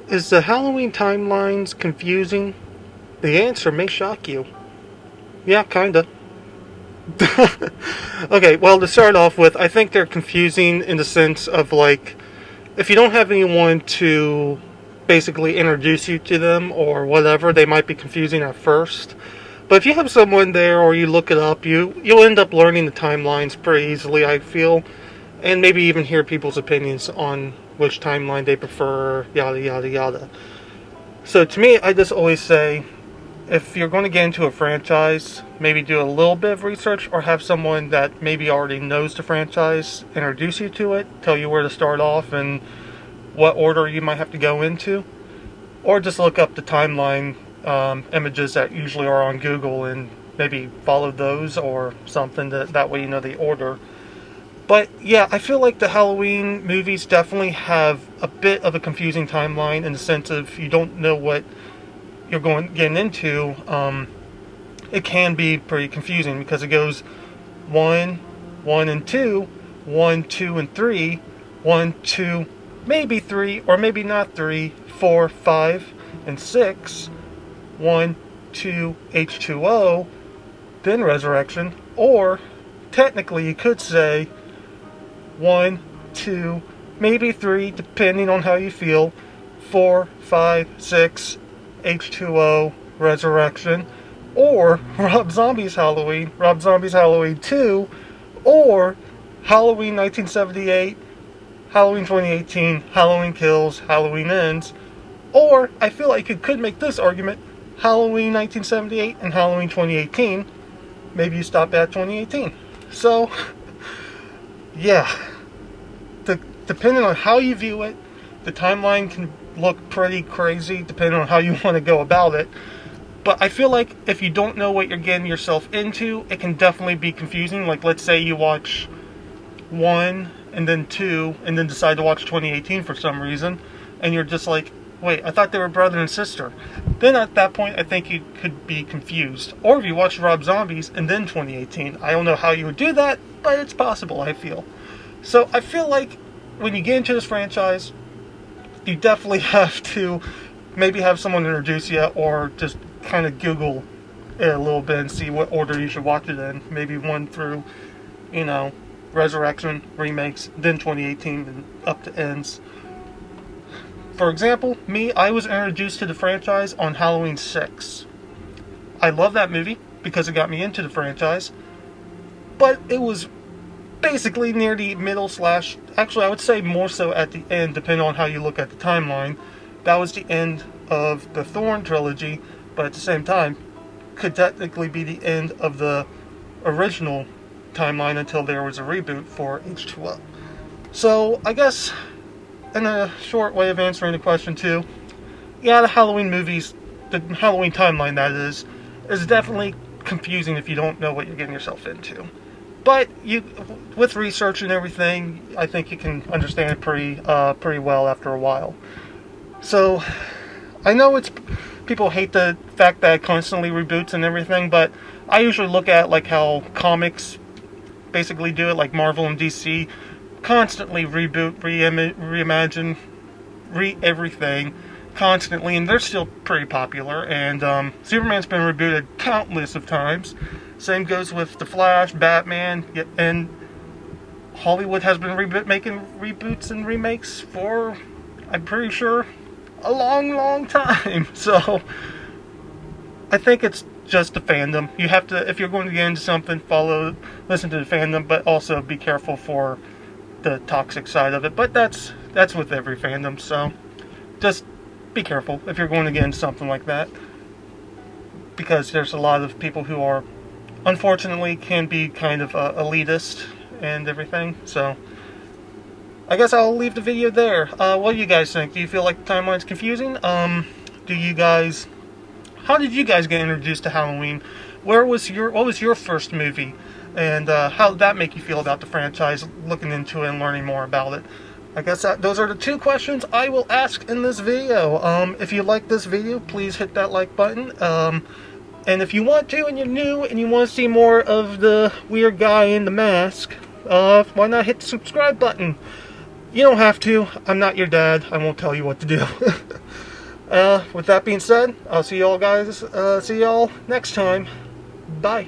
Is the Halloween timelines confusing? The answer may shock you. Yeah, kinda. Okay, well, to start off with, I think they're confusing in the sense of, like, if you don't have anyone to basically introduce you to them or whatever, they might be confusing at first. But if you have someone there or you look it up, you'll end up learning the timelines pretty easily, I feel, and maybe even hear people's opinions on which timeline they prefer, yada yada yada. So to me, I just always say, if you're going to get into a franchise, maybe do a little bit of research or have someone that maybe already knows the franchise introduce you to it, tell you where to start off and what order you might have to go into. Or just look up the timeline images that usually are on Google and maybe follow those or something. That way you know the order. But yeah, I feel like the Halloween movies definitely have a bit of a confusing timeline in the sense of you don't know what you're getting into. It can be pretty confusing because it goes 1, 1 and 2, 1, 2 and 3, 1, 2, maybe 3, or maybe not 3, 4, 5, and 6, 1, 2, H2O, then Resurrection, or technically you could say 1, 2, maybe 3, depending on how you feel, 4, 5, 6, H2O, Resurrection, or Rob Zombie's Halloween 2, or Halloween 1978, Halloween 2018, Halloween Kills, Halloween Ends, or I feel like you could make this argument, Halloween 1978 and Halloween 2018. Maybe you stop at 2018. So, yeah, depending on how you view it, the timeline can look pretty crazy depending on how you want to go about it. But I feel like if you don't know what you're getting yourself into, it can definitely be confusing. Like, let's say you watch 1 and then 2 and then decide to watch 2018 for some reason, and you're just like, wait, I thought they were brother and sister. Then at that point, I think you could be confused. Or if you watch Rob Zombies and then 2018, I don't know how you would do that, but it's possible, I feel. So I feel like when you get into this franchise, you definitely have to maybe have someone introduce you or just kind of Google it a little bit and see what order you should watch it in. Maybe 1 through, Resurrection, remakes, then 2018, and up to ends. For example, I was introduced to the franchise on Halloween 6. I love that movie because it got me into the franchise, but it was basically near the middle / actually I would say more so at the end, depending on how you look at the timeline. That was the end of the Thorn trilogy, but at the same time could technically be the end of the original timeline until there was a reboot for H2O. So I guess in a short way of answering the question too, yeah, the Halloween movies, the Halloween timeline that is definitely confusing if you don't know what you're getting yourself into. But with research and everything, I think you can understand it pretty well after a while. So, I know people hate the fact that it constantly reboots and everything, but I usually look at like how comics basically do it, like Marvel and DC, constantly reboot, reimagine, everything, constantly, and they're still pretty popular. And Superman's been rebooted countless of times. Same goes with The Flash, Batman, and Hollywood has been making reboots and remakes for, I'm pretty sure, a long, long time. So, I think it's just the fandom. You have to, if you're going to get into something, listen to the fandom, but also be careful for the toxic side of it. But that's with every fandom, so just be careful if you're going to get into something like that. Because there's a lot of people who are, unfortunately, can be kind of elitist and everything. So, I guess I'll leave the video there. What do you guys think? Do you feel like the timeline's confusing? How did you guys get introduced to Halloween? What was your first movie? And how did that make you feel about the franchise, looking into it and learning more about it? I guess those are the 2 questions I will ask in this video. If you like this video, please hit that like button. And if you want to, and you're new, and you want to see more of the weird guy in the mask, why not hit the subscribe button? You don't have to. I'm not your dad. I won't tell you what to do. With that being said, I'll see y'all guys. See y'all next time. Bye.